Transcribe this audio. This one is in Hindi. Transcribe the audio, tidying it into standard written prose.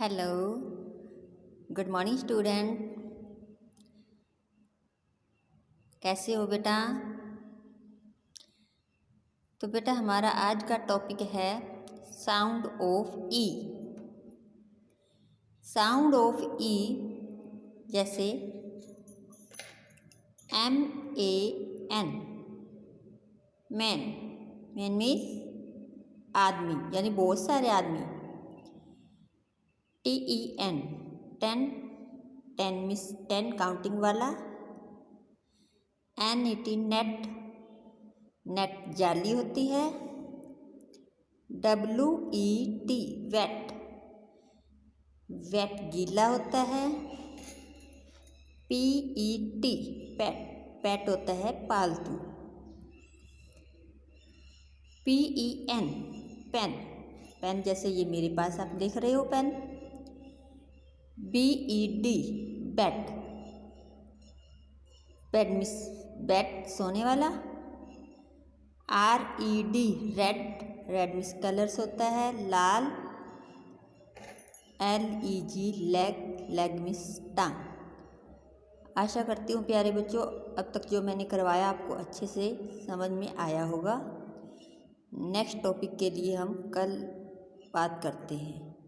Hello, good morning student. कैसे हो बेटा? तो बेटा हमारा आज का टॉपिक है sound of E. Sound of E जैसे MAN, मैन। मैन मीन्स आदमी, यानी बहुत सारे आदमी। TEN, ten. Ten means 10 counting वाला। NET, net. नेट जाली होती है। WET, wait. वेट गीला होता है। PET, पेट। पेट होता है पालतू। PEN, pen. पेन जैसे ये मेरे पास आप देख रहे हो pen. BED, bed. Bed means bed, सोने वाला। RED, red. Red means colours होता है, लाल। LEG, leg. लेग मीन्स टांग। आशा करती हूँ प्यारे बच्चों अब तक जो मैंने करवाया आपको अच्छे से समझ में आया होगा। नेक्स्ट टॉपिक के लिए हम कल बात करते हैं।